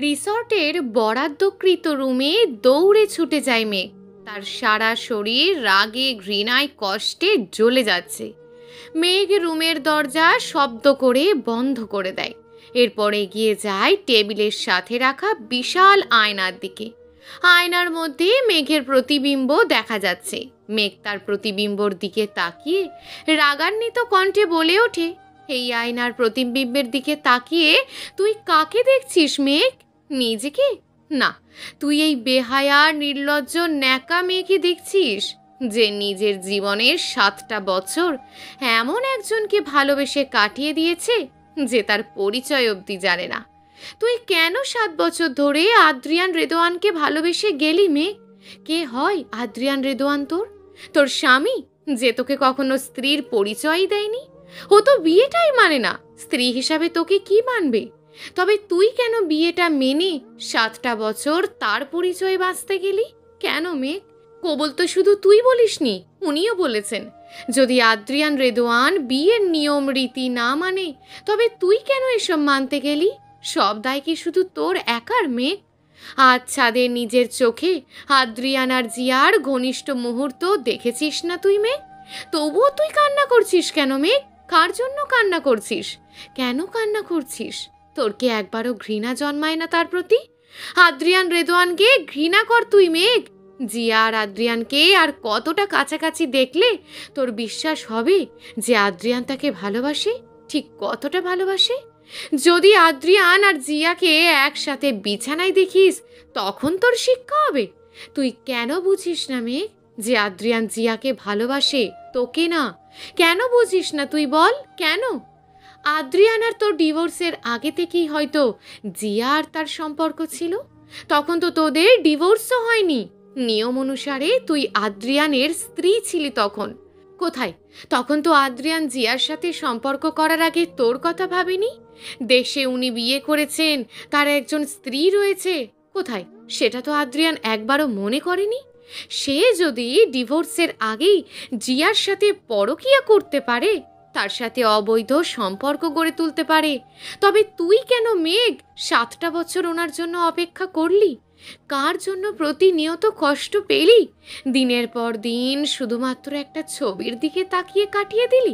রিসর্টের বরাদ্দকৃত রুমে দৌড়ে ছুটে যায় মেঘ। তার সারা শরীর রাগে ঘৃণায় কষ্টে জ্বলে যাচ্ছে। মেঘ রুমের দরজা শব্দ করে বন্ধ করে দেয়। এরপর এগিয়ে যায় টেবিলের সাথে রাখা বিশাল আয়নার দিকে। আয়নার মধ্যে মেঘের প্রতিবিম্ব দেখা যাচ্ছে। মেঘ তার প্রতিবিম্বর দিকে তাকিয়ে রাগান্বিত কণ্ঠে বলে ওঠে, এই আয়নার প্রতিবিম্বের দিকে তাকিয়ে তুই কাকে দেখছিস মেঘ? নিজেকে না, তুই এই বেহায়া নির্লজ্জ ন্যাকা মেয়েকে দেখছিস, যে নিজের জীবনের 7টা বছর এমন একজনকে ভালোবেসে কাটিয়ে দিয়েছে যে তার পরিচয় অবধি জানে না। তুই কেন 7 বছর ধরে আদ্রিয়ান রেদোয়ানকে ভালোবেসে গেলি মেঘ? কে হয় আদ্রিয়ান রেদোয়ান? তোর স্বামী, যে তোকে কখনো স্ত্রীর পরিচয়ই দেয়নি। ও তো বিয়েটাই মানে না, স্ত্রী হিসাবে তোকে কি মানবে? তবে তুই কেন বিয়েটা মেনে 7টা বছর তার পরিচয় বাঁচতে গেলি? কেন মেঘ? কবল তো শুধু তুই বলিসনি, উনিও বলেছেন। যদি আদ্রিয়ান রেদোয়ান বিয়ের নিয়ম রীতি না মানে, তবে তুই কেন এসব মানতে গেলি? সব দায় কি শুধু তোর একার মেঘ? আজ ছাদে নিজের চোখে আদ্রিয়ান আর জিয়ার ঘনিষ্ঠ মুহূর্ত দেখেছিস না তুই মেঘ? তবুও তুই কান্না করছিস কেন মেঘ? কার জন্য কান্না করছিস? কেন কান্না করছিস? তোর কি একবারও ঘৃণা জন্মায় না তার প্রতি? আদ্রিয়ান রেদোয়ানকে ঘৃণা কর তুই মেঘ। জিয়া আর আদ্রিয়ানকে আর কতটা কাছাকাছি দেখলে তোর বিশ্বাস হবে যে আদ্রিয়ান তাকে ভালোবাসে? ঠিক কতটা ভালোবাসে? যদি আদ্রিয়ান আর জিয়াকে একসাথে বিছানায় দেখিস, তখন তোর শিক্ষা হবে। তুই কেন বুঝিস না মেঘ যে আদ্রিয়ান জিয়াকে ভালোবাসে, তোকে না? কেন বুঝিস না তুই বল, কেন? আদ্রিয়ান আর তোর ডিভোর্সের আগে থেকেই হয়তো জিয়া আর তার সম্পর্ক ছিল। তখন তো তোদের ডিভোর্সও হয়নি। নিয়ম অনুসারে তুই আদ্রিয়ানের স্ত্রী ছিলি তখন। কোথায়? তখন তো আদ্রিয়ান জিয়ার সাথে সম্পর্ক করার আগে তোর কথা ভাবেনি। দেশে উনি বিয়ে করেছেন, তার একজন স্ত্রী রয়েছে, কোথায়? সেটা তো আদ্রিয়ান একবারও মনে করেনি। সে যদি ডিভোর্সের আগেই জিয়ার সাথে পরকীয়া করতে পারে, তার সাথে অবৈধ সম্পর্ক গড়ে তুলতে পারে, তবে তুই কেন মেঘ 7টা বছর ওনার জন্য অপেক্ষা করলি? কার জন্য প্রতিনিয়ত কষ্ট পেলি? দিনের পর দিন শুধুমাত্র একটা ছবির দিকে তাকিয়ে কাটিয়ে দিলি।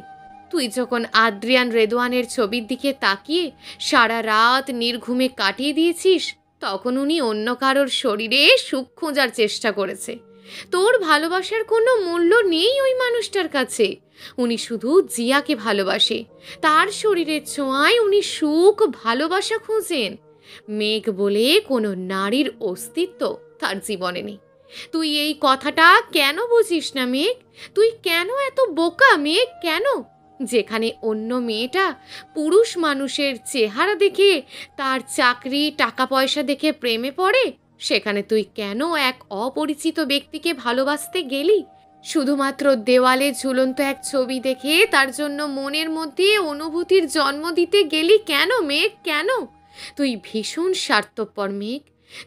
তুই যখন আদ্রিয়ান রেদোয়ানের ছবির দিকে তাকিয়ে সারা রাত নির্ঘুমে কাটিয়ে দিয়েছিস, তখন উনি অন্য কারোর শরীরে সুখ খোঁজার চেষ্টা করেছে। তোর ভালোবাসার কোনো মূল্য নেই ওই মানুষটার কাছে। উনি শুধু জিয়াকে ভালোবাসে, তার শরীরের ছোঁয়ায় উনি সুখ ভালোবাসা খুঁজেন। মেঘ বলে কোনো নারীর অস্তিত্ব তার জীবনে নেই। তুই এই কথাটা কেন বুঝিস না মেঘ? তুই কেন এত বোকা মেঘ? কেন? যেখানে অন্য মেয়েটা পুরুষ মানুষের চেহারা দেখে, তার চাকরি টাকা পয়সা দেখে প্রেমে পড়ে, সেখানে তুই কেন এক অপরিচিত ব্যক্তিকে ভালোবাসতে গেলি? শুধুমাত্র দেওয়ালে ঝুলন্ত এক ছবি দেখে তার জন্য মনের মধ্যে অনুভূতির জন্ম দিতে গেলি কেন মেঘ? কেন? তুই ভীষণ স্বার্থপর মেঘ।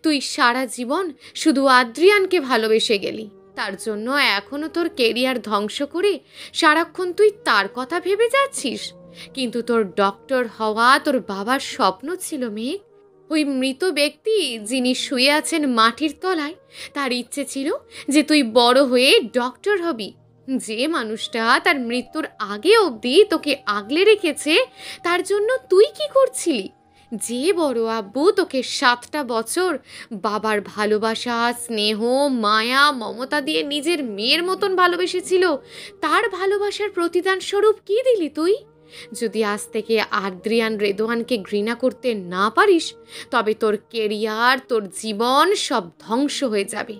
তুই সারা জীবন শুধু আদ্রিয়ানকে ভালোবেসে গেলি। তার জন্য এখনো তোর কেরিয়ার ধ্বংস করে সারাক্ষণ তুই তার কথা ভেবে যাচ্ছিস। কিন্তু তোর ডক্টর হওয়া তোর বাবার স্বপ্ন ছিল মেঘ। ওই মৃত ব্যক্তি যিনি শুয়ে আছেন মাটির তলায়, তার ইচ্ছে ছিল যে তুই বড় হয়ে ডক্টর হবি। যে মানুষটা তার মৃত্যুর আগে অবধি তোকে আগলে রেখেছে, তার জন্য তুই কি করছিলি? যে বড় আব্বু তোকে 7টা বছর বাবার ভালোবাসা, স্নেহ, মায়া, মমতা দিয়ে নিজের মেয়ের মতন ভালোবেসেছিল, তার ভালোবাসার প্রতিদান স্বরূপ কি দিলি তুই? যদি আজ থেকে আদ্রিয়ান রেদোয়ানকে ঘৃণা করতে না পারিস, তবে তোর কেরিয়ার, তোর জীবন সব ধ্বংস হয়ে যাবে।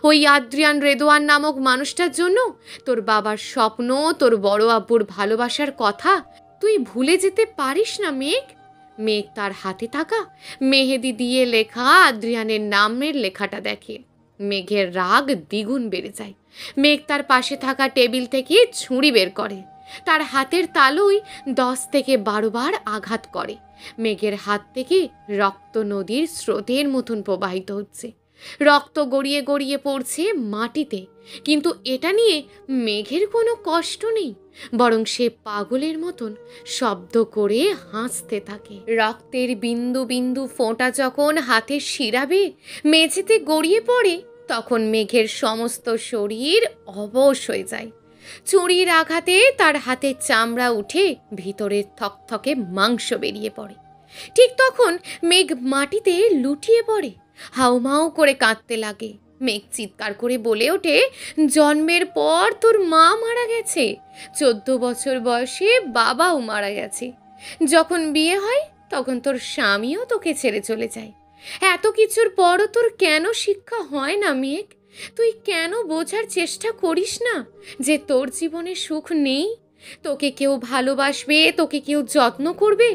ওই আদ্রিয়ান রেদোয়ান নামক মানুষটার জন্য তোর বাবার স্বপ্ন, তোর বড় আব্বুর ভালোবাসার কথা তুই ভুলে যেতে পারিস না মেঘ। মেঘ তার হাতে থাকা মেহেদি দিয়ে লেখা আদ্রিয়ানের নামের লেখাটা দেখে। মেঘের রাগ দ্বিগুণ বেড়ে যায়। মেঘ তার পাশে থাকা টেবিল থেকে ছুরি বের করে, তার হাতের তালুয় 10 থেকে 12 বার আঘাত করে। মেঘের হাত থেকে রক্ত নদীর স্রোতের মতন প্রবাহিত হচ্ছে। রক্ত গড়িয়ে গড়িয়ে পড়ছে মাটিতে, কিন্তু এটা নিয়ে মেঘের কোনো কষ্ট নেই, বরং সে পাগলের মতন শব্দ করে হাসতে থাকে। রক্তের বিন্দু বিন্দু ফোঁটা যখন হাতের শিরাবে মেঝেতে গড়িয়ে পড়ে, তখন মেঘের সমস্ত শরীর অবশ হয়ে যায়। চুরির আঘাতে তার হাতের চামড়া উঠে ভিতরের থকথকে মাংস বেরিয়ে পড়ে। ঠিক তখন মেঘ মাটিতে লুটিয়ে পড়ে, হাউমাউ করে কাঁদতে লাগে। মেঘ চিৎকার করে বলে ওঠে, জন্মের পর তোর মা মারা গেছে, 14 বছর বয়সে বাবাও মারা গেছে, যখন বিয়ে হয় তখন তোর স্বামীও তোকে ছেড়ে চলে যায়। এত কিছুর পরও তোর কেন শিক্ষা হয় না মেঘ? তুই কেন বোঝার চেষ্টা করিস না যে তোর জীবনে সুখ নেই? তোকে কেউ ভালোবাসবে, তোকে কেউ যত্ন করবে,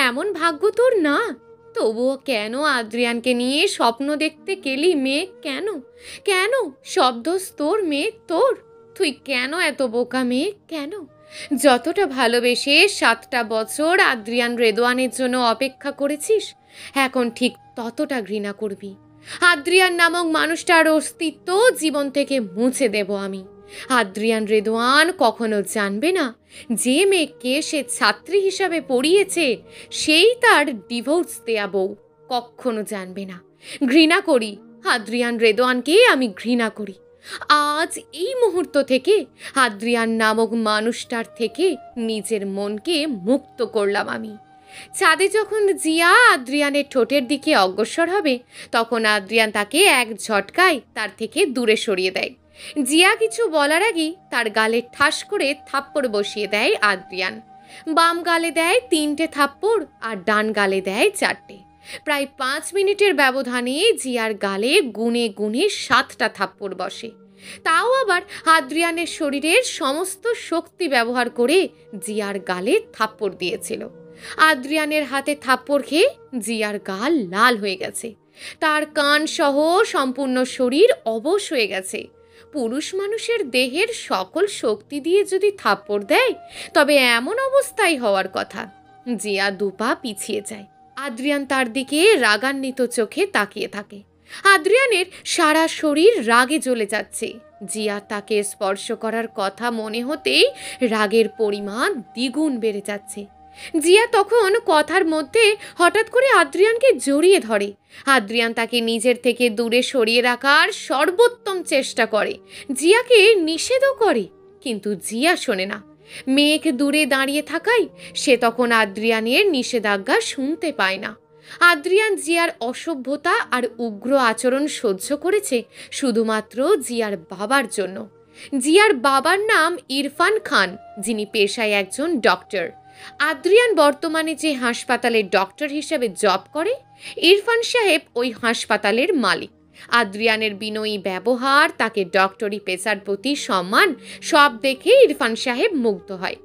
এমন ভাগ্য তোর না। তবুও কেন আদ্রিয়ানকে নিয়ে স্বপ্ন দেখতে গেলি মেঘ? কেন কেন সব দোষ তোর মেঘ, তোর। তুই কেন এত বোকা মেঘ? কেন যতটা ভালোবেসে 7টা বছর আদ্রিয়ান রেদওয়ানের জন্য অপেক্ষা করেছিস, এখন ঠিক ততটা ঘৃণা করবি। আদ্রিয়ান নামক মানুষটার অস্তিত্ব জীবন থেকে মুছে দেব আমি। আদ্রিয়ান রেদওয়ান কখনো জানবে না যে মেয়েকে সে ছাত্রী হিসাবে পড়িয়েছে সেই তার ডিভোর্স দেয়া বউ, কখনো জানবে না। ঘৃণা করি আদ্রিয়ান রেদওয়ানকে, আমি ঘৃণা করি। আজ এই মুহূর্ত থেকে আদ্রিয়ান নামক মানুষটার থেকে নিজের মনকে মুক্ত করলাম আমি। ছাদে যখন জিয়া আদ্রিয়ানের ঠোঁটের দিকে অগ্রসর হবে, তখন আদ্রিয়ান তাকে এক ঝটকায় তার থেকে দূরে সরিয়ে দেয়। জিয়া কিছু বলার আগেই তার গালে ঠাস করে থাপ্পড় বসিয়ে দেয় আদ্রিয়ান। বাম গালে দেয় 3টে থাপ্পড় আর ডান গালে দেয় 4টে। প্রায় 5 মিনিটের ব্যবধানে জিয়ার গালে গুনে গুনে 7টা থাপ্পড় বসে। তাও আবার আদ্রিয়ানের শরীরের সমস্ত শক্তি ব্যবহার করে জিয়ার গালে থাপ্পড় দিয়েছিল। আদ্রিয়ানের হাতে থাপ্পড় খেয়ে জিয়ার গাল লাল হয়ে গেছে, তার কান সহ সম্পূর্ণ শরীর অবশ হয়ে গেছে। পুরুষ মানুষের দেহের সকল শক্তি দিয়ে যদি থাপ্পড় দেয়, তবে এমন অবস্থাই হওয়ার কথা। জিয়া দুপা পিছিয়ে যায়। আদ্রিয়ান তার দিকে রাগান্বিত চোখে তাকিয়ে থাকে। আদ্রিয়ানের সারা শরীর রাগে জ্বলে যাচ্ছে। জিয়া তাকে স্পর্শ করার কথা মনে হতেই রাগের পরিমাণ দ্বিগুণ বেড়ে যাচ্ছে। জিয়া তখন কথার মধ্যে হঠাৎ করে আদ্রিয়ানকে জড়িয়ে ধরে। আদ্রিয়ান তাকে নিজের থেকে দূরে সরিয়ে রাখার সর্বোত্তম চেষ্টা করে, জিয়াকে নিষেধও করে, কিন্তু জিয়া শোনে না। মেঘ দূরে দাঁড়িয়ে থাকায় সে তখন আদ্রিয়ানের নিষেধাজ্ঞা শুনতে পায় না। আদ্রিয়ান জিয়ার অসভ্যতা আর উগ্র আচরণ সহ্য করেছে শুধুমাত্র জিয়ার বাবার জন্য। জিয়ার বাবার নাম ইরফান খান, যিনি পেশায় একজন ডক্টর। আদ্রিয়ান বর্তমানে যে হাসপাতালে ডক্টর হিসেবে জব করে, ইরফান সাহেব ওই হাসপাতালের মালিক। আদ্রিয়ানের বিনয়ী ব্যবহার, তাকে ডক্টরি পেশার প্রতি সম্মান, সব দেখে ইরফান সাহেব মুগ্ধ হয়।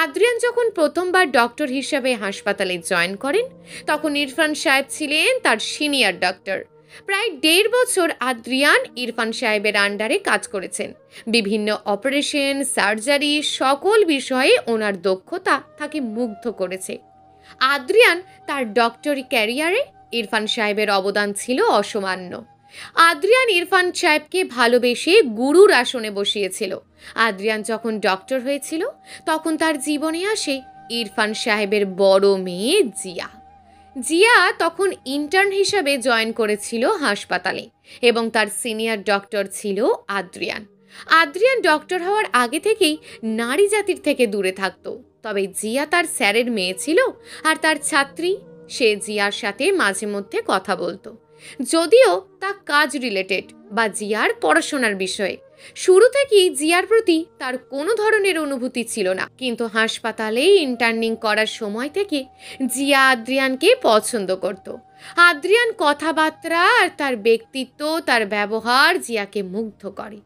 আদ্রিয়ান যখন প্রথমবার ডক্টর হিসেবে হাসপাতালে জয়েন করেন, তখন ইরফান সাহেব ছিলেন তার সিনিয়র ডক্টর। প্রায় 1.5 বছর আদ্রিয়ান ইরফান সাহেবের আন্ডারে কাজ করেছেন। বিভিন্ন অপারেশন, সার্জারি, সকল বিষয়ে ওনার দক্ষতা তাকে মুগ্ধ করেছে। আদ্রিয়ান তার ডক্টরি ক্যারিয়ারে ইরফান সাহেবের অবদান ছিল অসামান্য। আদ্রিয়ান ইরফান সাহেবকে ভালোবেসে গুরুর আসনে বসিয়েছিল। আদ্রিয়ান যখন ডক্টর হয়েছিল, তখন তার জীবনে আসে ইরফান সাহেবের বড় মেয়ে জিয়া। জিয়া তখন ইন্টার্ন হিসাবে জয়েন করেছিল হাসপাতালে এবং তার সিনিয়র ডক্টর ছিল আদ্রিয়ান। আদ্রিয়ান ডক্টর হওয়ার আগে থেকেই নারী জাতির থেকে দূরে থাকত, তবে জিয়া তার স্যারের মেয়ে ছিল আর তার ছাত্রী। সে জিয়ার সাথে মাঝে মধ্যে কথা বলতো, যদিও তা কাজ রিলেটেড বা জিয়ার পড়াশোনার বিষয়ে। শুরু থেকেই জিয়ার প্রতি তার কোনো ধরনের অনুভূতি ছিল না, কিন্তু হাসপাতালে ইন্টার্নিং করার সময় থেকে জিয়া আদ্রিয়ানকে পছন্দ করত। আদ্রিয়ান কথাবার্তা আর তার ব্যক্তিত্ব, তার ব্যবহার জিয়াকে মুগ্ধ করে।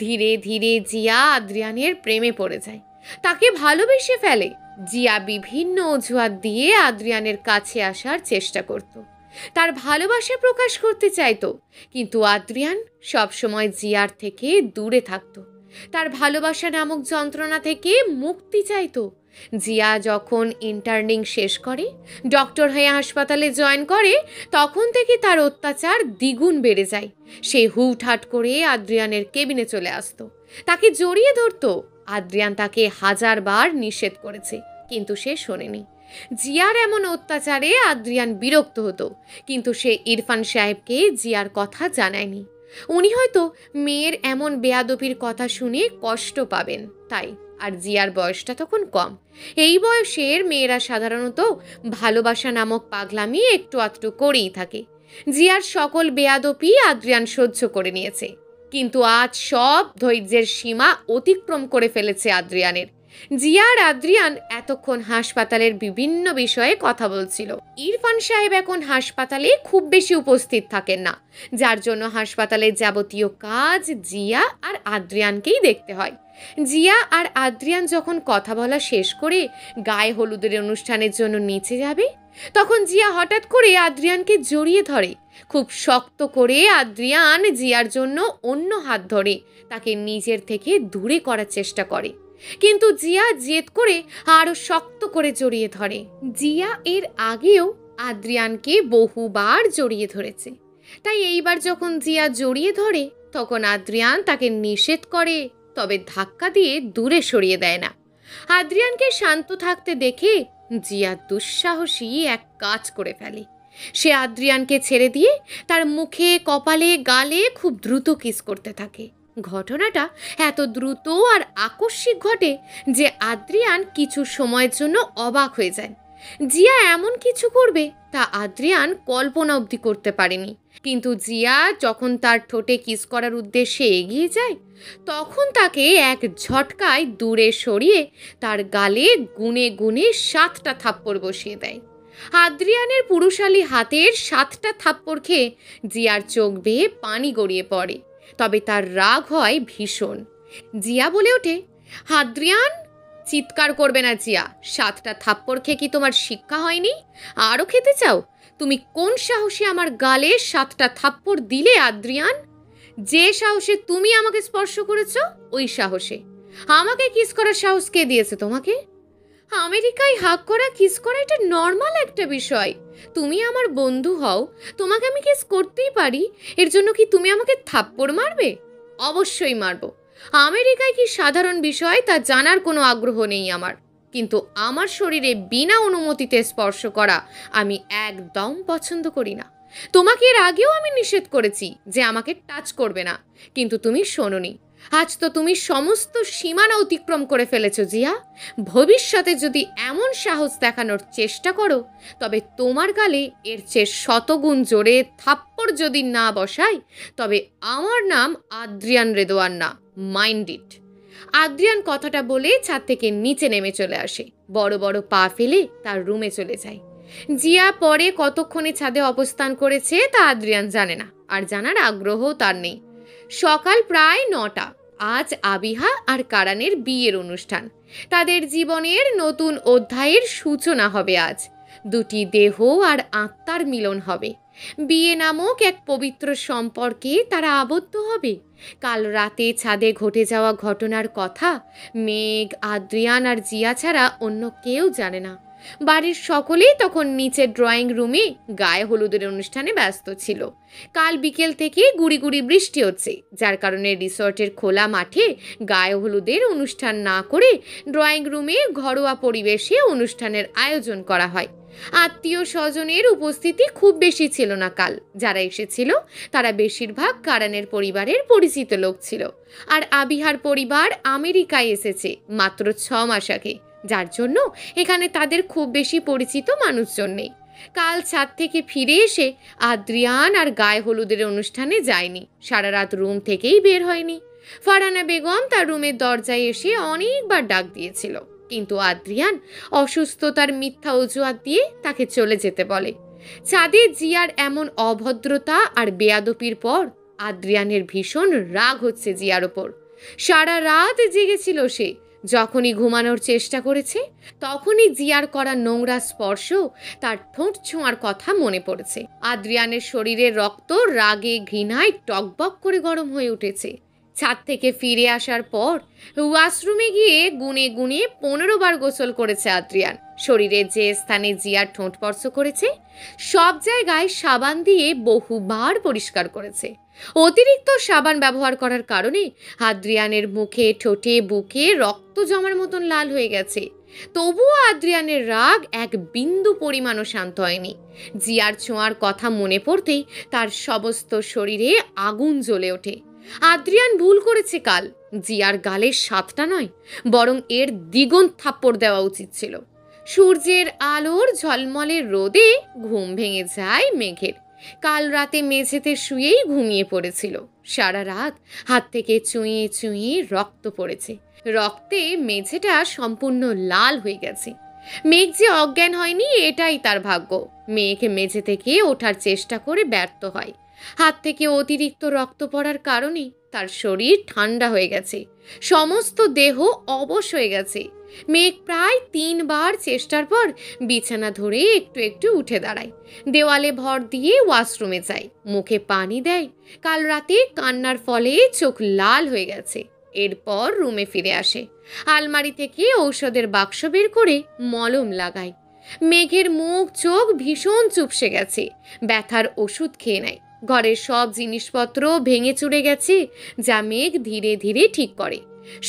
ধীরে ধীরে জিয়া আদ্রিয়ানের প্রেমে পড়ে যায়, তাকে ভালোবেসে ফেলে। জিয়া বিভিন্ন অজুহাত দিয়ে আদ্রিয়ানের কাছে আসার চেষ্টা করত, তার ভালোবাসা প্রকাশ করতে চাইতো, কিন্তু আদ্রিয়ান সবসময় জিয়ার থেকে দূরে থাকত। তার ভালোবাসা নামক যন্ত্রণা থেকে মুক্তি চাইতো, জিয়া যখন ইন্টার্নিং শেষ করে, ডক্টর হয়ে হাসপাতালে জয়েন করে, তখন থেকে তার অত্যাচার দ্বিগুণ বেড়ে যায়। সে হুটহাট করে আদ্রিয়ানের কেবিনে চলে আসতো, তাকে জড়িয়ে ধরতো। আদ্রিয়ান তাকে 1000 বার নিষেধ করেছে, কিন্তু সে শোনেনি। জিয়ার এমন অত্যাচারে আদ্রিয়ান বিরক্ত হতো, কিন্তু সে ইরফান সাহেবকে জিয়ার কথা জানায়নি। উনি হয়তো মেয়ের এমন বেয়াদবির কথা শুনে কষ্ট পাবেন তাই। আর জিয়ার বয়সটা তখন কম। এই বয়সের মেয়েরা সাধারণত ভালোবাসা নামক পাগলামি একটু আধটু করেই থাকে। জিয়ার সকল বেয়াদবি আদ্রিয়ান সহ্য করে নিয়েছে, কিন্তু আজ সব ধৈর্যের সীমা অতিক্রম করে ফেলেছে আদ্রিয়ানের। জিয়া আর আদ্রিয়ান এতক্ষণ হাসপাতালের বিভিন্ন বিষয়ে কথা বলছিল। ইরফান সাহেব এখন হাসপাতালে খুব বেশি উপস্থিত থাকেন না, যার জন্য হাসপাতালের যাবতীয় কাজ জিয়া আর আদ্রিয়ানকেই দেখতে হয়। জিয়া আর আদ্রিয়ান যখন কথা বলা শেষ করে গায়ে হলুদের অনুষ্ঠানের জন্য নিচে যাবে, তখন জিয়া হঠাৎ করে আদ্রিয়ানকে জড়িয়ে ধরে। খুব শক্ত করে আদ্রিয়ান জিয়ার জন্য অন্য হাত ধরে তাকে নিজের থেকে দূরে করার চেষ্টা করে, কিন্তু জিয়া জেদ করে আরো শক্ত করে জড়িয়ে ধরে। জিয়া এর আগেও আদ্রিয়ানকে বহুবার জড়িয়ে ধরেছে, তাই এইবার যখন জিয়া জড়িয়ে ধরে তখন আদ্রিয়ান তাকে নিষেধ করে, তবে ধাক্কা দিয়ে দূরে সরিয়ে দেয় না। আদ্রিয়ানকে শান্ত থাকতে দেখে জিয়া দুঃসাহসী এক কাজ করে ফেলে। সে আদ্রিয়ানকে ছেড়ে দিয়ে তার মুখে, কপালে, গালে খুব দ্রুত কিস করতে থাকে। ঘটনাটা এত দ্রুত আর আকস্মিক ঘটে যে আদ্রিয়ান কিছু সময়ের জন্য অবাক হয়ে যায়। জিয়া এমন কিছু করবে তা আদ্রিয়ান কল্পনা অবধি করতে পারেনি, কিন্তু জিয়া যখন তার ঠোঁটে কিস করার উদ্দেশ্যে এগিয়ে যায়, তখন তাকে এক ঝটকায় দূরে সরিয়ে তার গালে গুনে গুনে 7টা থাপ্পড় বসিয়ে দেয়। আদ্রিয়ানের পুরুষালী হাতের 7টা থাপ্পড় খেয়ে জিয়ার চোখ বেয়ে পানি গড়িয়ে পড়ে, তবে তার রাগ হয় ভীষণ। জিয়া বলে ওঠে, আদ্রিয়ান, চিৎকার করবে না জিয়া, 7টা থাপ্পড় খেয়ে কি তোমার শিক্ষা হয়নি? আরও খেতে চাও? তুমি কোন সাহসে আমার গালে 7টা থাপ্পড় দিলে আদ্রিয়ান? যে সাহসে তুমি আমাকে স্পর্শ করেছ, ওই সাহসে। আমাকে কিস করার সাহস কে দিয়েছে তোমাকে? আমেরিকায় হাক করা, কিস করা এটা নর্মাল একটা বিষয়। তুমি আমার বন্ধু হও, তোমাকে আমি কিস করতেই পারি, এর জন্য কি তুমি আমাকে থাপ্পড় মারবে? অবশ্যই মারব। আমেরিকায় কি সাধারণ বিষয় তা জানার কোনো আগ্রহ নেই আমার, কিন্তু আমার শরীরে বিনা অনুমতিতে স্পর্শ করা আমি একদম পছন্দ করি না। তোমাকে এর আগেও আমি নিষেধ করেছি যে আমাকে টাচ করবে না, কিন্তু তুমি শোনোনি। আজ তো তুমি সমস্ত সীমানা অতিক্রম করে ফেলেছো জিয়া। ভবিষ্যতে যদি এমন সাহস দেখানোর চেষ্টা করো, তবে তোমার গালে এর চেয়ে 100 গুণ জোরে থাপ্পড় যদি না বসাই, তবে আমার নাম আদ্রিয়ান রেদোয়ান না, মাইন্ড ইট। আদ্রিয়ান কথাটা বলে ছাদ থেকে নিচে নেমে চলে আসে, বড় বড় পা ফেলে তার রুমে চলে যায়। জিয়া পরে কতক্ষণে ছাদে অবস্থান করেছে তা আদ্রিয়ান জানে না, আর জানার আগ্রহও তার নেই। সকাল প্রায় 9টা। আজ আবিহা আর কারানের বিয়ের অনুষ্ঠান। তাদের জীবনের নতুন অধ্যায়ের সূচনা হবে আজ। দুটি দেহ আর আত্মার মিলন হবে। বিয়ে নামক এক পবিত্র সম্পর্কে তারা আবদ্ধ হবে। কাল রাতে ছাদে ঘটে যাওয়া ঘটনার কথা মেঘ, আদ্রিয়ান আর জিয়া ছাড়া অন্য কেউ জানে না। বাড়ির সকলেই তখন নিচে ড্রয়িং রুমে গায়ে হলুদের অনুষ্ঠানে ব্যস্ত ছিল। কাল বিকেল থেকে গুড়ি গুড়ি বৃষ্টি হচ্ছে, যার কারণে রিসর্টের খোলা মাঠে গায়ে হলুদের অনুষ্ঠান না করে ড্রয়িং রুমে ঘরোয়া পরিবেশে অনুষ্ঠানের আয়োজন করা হয়। আত্মীয় স্বজনের উপস্থিতি খুব বেশি ছিল না কাল। যারা এসেছিল তারা বেশিরভাগ কারানের পরিবারের পরিচিত লোক ছিল, আর আবিহার পরিবার আমেরিকায় এসেছে মাত্র 6 মাস আগে, যার জন্য এখানে তাদের খুব বেশি পরিচিত মানুষজন নেই। কাল ছাদ থেকে ফিরে এসে আদ্রিয়ান আর গায়ে হলুদের অনুষ্ঠানে যায়নি, সারা রাত রুম থেকেই বের হয়নি। ফারহানা বেগম তার রুমের দরজায় এসে অনেকবার ডাক দিয়েছিল, কিন্তু আদ্রিয়ান অসুস্থতার মিথ্যা অজুহাত দিয়ে তাকে চলে যেতে বলে। ছাদে জিয়ার এমন অভদ্রতা আর বেয়াদপির পর আদ্রিয়ানের ভীষণ রাগ হচ্ছে জিয়ার ওপর। সারা রাত জেগেছিল সে। যখনই ঘুমানোর চেষ্টা করেছে, তখনই জিয়ার করা নোংরা স্পর্শ, তার ঠোঁট ছোঁয়ার কথা মনে পড়েছে। আদ্রিয়ানের শরীরের রক্ত রাগে ঘৃণায় টকবক করে গরম হয়ে উঠেছে। ছাদ থেকে ফিরে আসার পর ওয়াশরুমে গিয়ে গুনে গুনে 15 বার গোসল করেছে আদ্রিয়ান। শরীরের যে স্থানে জিয়ার ঠোঁট স্পর্শ করেছে সব জায়গায় সাবান দিয়ে বহুবার পরিষ্কার করেছে। অতিরিক্ত সাবান ব্যবহার করার কারণে আদ্রিয়ানের মুখে, ঠোঁটে, বুকে রক্ত জমার মতন লাল হয়ে গেছে। তবুও আদ্রিয়ানের রাগ এক বিন্দু পরিমাণও শান্ত হয়নি। জিয়ার ছোঁয়ার কথা মনে পড়তেই তার সমস্ত শরীরে আগুন জ্বলে ওঠে। আদ্রিয়ান ভুল করেছে কাল। জিয়ার গালের স্বাদটা নয়, বরং এর দ্বিগুণ থাপ্পড় দেওয়া উচিত ছিল। সূর্যের আলোর ঝলমলে রোদে ঘুম ভেঙে যায় মেঘের। কাল রাতে মেঝেতে শুয়েই ঘুমিয়ে পড়েছিল। সারা রাত হাত থেকে চুঁয়ে চুঁয়ে রক্ত পড়েছে। রক্তে মেঝেটা সম্পূর্ণ লাল হয়ে গেছে। মেঘ যে অজ্ঞান হয়নি এটাই তার ভাগ্য। মেঘ মেঝে থেকে ওঠার চেষ্টা করে ব্যর্থ হয়। হাত থেকে অতিরিক্ত রক্ত পড়ার কারণে তার শরীর ঠান্ডা হয়ে গেছে, সমস্ত দেহ অবশ হয়ে গেছে। মেঘ প্রায় 3 বার চেষ্টার পর বিছানা ধরে একটু একটু উঠে দাঁড়ায়। দেওয়ালে ভর দিয়ে ওয়াশরুমে যায়, মুখে পানি দেয়। কাল রাতে কান্নার ফলে চোখ লাল হয়ে গেছে। এরপর রুমে ফিরে আসে। আলমারি থেকে ঔষধের বাক্স বের করে মলম লাগায়। মেঘের মুখ চোখ ভীষণ চুপসে গেছে। ব্যথার ওষুধ খেয়ে নেয়। ঘরের সব জিনিসপত্র ভেঙে চুরে গেছে, যা মেঘ ধীরে ধীরে ঠিক করে।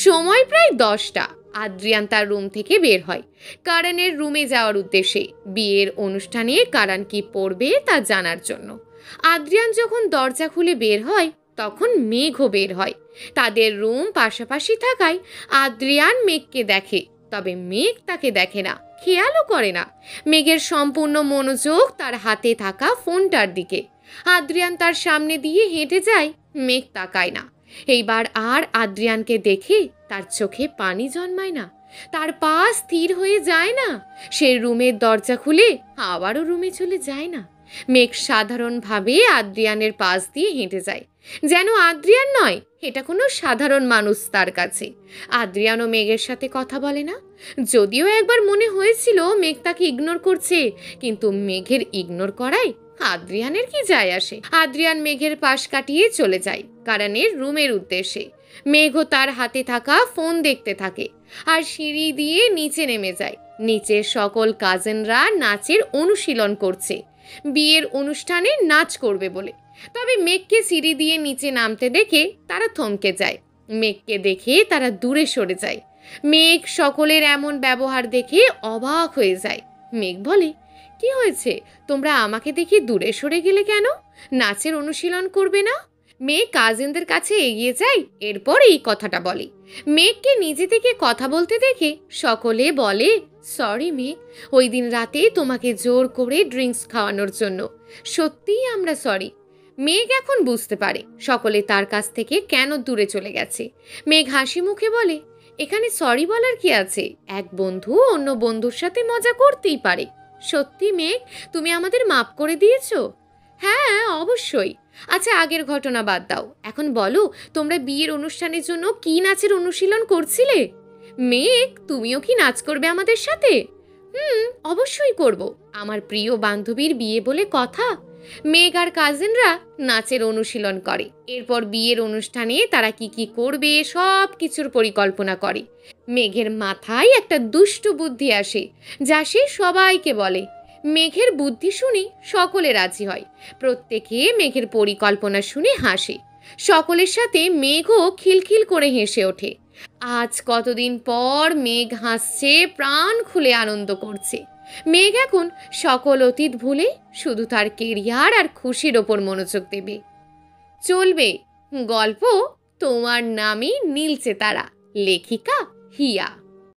সময় প্রায় 10টা। আদ্রিয়ান তার রুম থেকে বের হয় কারণের রুমে যাওয়ার উদ্দেশ্যে, বিয়ের অনুষ্ঠানে কারণ কি পড়বে তা জানার জন্য। আদ্রিয়ান যখন দরজা খুলে বের হয় তখন মেঘও বের হয়। তাদের রুম পাশাপাশি থাকায় আদ্রিয়ান মেঘকে দেখে, তবে মেঘ তাকে দেখে না, খেয়ালও করে না। মেঘের সম্পূর্ণ মনোযোগ তার হাতে থাকা ফোনটার দিকে। আদ্রিয়ান তার সামনে দিয়ে হেঁটে যায়, মেঘ তাকায় না। এইবার আর আদ্রিয়ানকে দেখে তার চোখে পানি জন্মায় না, তার পা স্থির হয়ে যায় না। সে রুমের দরজা খুলে আবারও রুমে চলে যায় না। মেঘ সাধারণভাবে আদ্রিয়ানের পাশ দিয়ে হেঁটে যায়, যেন আদ্রিয়ান নয়, এটা কোনো সাধারণ মানুষ তার কাছে। আদ্রিয়ানও মেঘের সাথে কথা বলে না। যদিও একবার মনে হয়েছিল মেঘ তাকে ইগনোর করছে, কিন্তু মেঘের ইগনোর করায় আদ্রিয়ানের কি যায় আসে। আদ্রিয়ান মেঘের পাশ কাটিয়ে চলে যায় কারণের রুমের উদ্দেশ্যে। মেঘও তার হাতে থাকা ফোন দেখতে থাকে আর সিঁড়ি দিয়ে নিচে নেমে যায়। নিচে সকল কাজিনরা নাচের অনুশীলন করছে, বিয়ের অনুষ্ঠানে নাচ করবে বলে। তবে মেঘকে সিঁড়ি দিয়ে নিচে নামতে দেখে তারা থমকে যায়। মেঘকে দেখে তারা দূরে সরে যায়। মেঘ সকলের এমন ব্যবহার দেখে অবাক হয়ে যায়। মেঘ বলে, কি হয়েছে, তোমরা আমাকে দেখে দূরে সরে গেলে কেন? নাচের অনুশীলন করবে না? মেঘ কাজিনদের কাছে এগিয়ে যায়, এরপর এই কথাটা বলে। মেঘকে নিজে থেকে কথা বলতে দেখে সকলে বলে, সরি মেঘ, ওই দিন রাতে তোমাকে জোর করে ড্রিঙ্কস খাওয়ানোর জন্য। সত্যিই আমরা সরি। মেঘ এখন বুঝতে পারে সকলে তার কাছ থেকে কেন দূরে চলে গেছে। মেঘ হাসি মুখে বলে, এখানে সরি বলার কি আছে? এক বন্ধু অন্য বন্ধুর সাথে মজা করতেই পারে। সত্যি মেঘ, তুমি আমাদের মাপ করে দিয়েছো? হ্যাঁ, অবশ্যই। আচ্ছা, আগের ঘটনা বাদ দাও, এখন বলো তোমরা বিয়ের অনুষ্ঠানের জন্য কি নাচের অনুশীলন করছিলে? মেঘ, তুমিও কি নাচ করবে আমাদের সাথে? অবশ্যই করব, আমার প্রিয় বান্ধবীর বিয়ে বলে কথা। মেঘ আর কাজিনরা নাচের অনুশীলন করে। এরপর বিয়ের অনুষ্ঠানে তারা কি কি করবে সব কিছুর পরিকল্পনা করে। মেঘের মাথায় একটা দুষ্ট বুদ্ধি আসে, যা সে সবাইকে বলে। মেঘের বুদ্ধি শুনে সকলে রাজি হয়। প্রত্যেকে মেঘের পরিকল্পনা শুনে হাসে। সকলের সাথে মেঘও খিলখিল করে হেসে ওঠে। আজ কতদিন পর মেঘ হাসছে, প্রাণ খুলে আনন্দ করছে। মেঘ এখন সকল অতীত ভুলে শুধু তার কেরিয়ার আর খুশির ওপর মনোযোগ দেবে। চলবে গল্প তোমার নামই নীলচে তারা, লেখিকা হিয়া।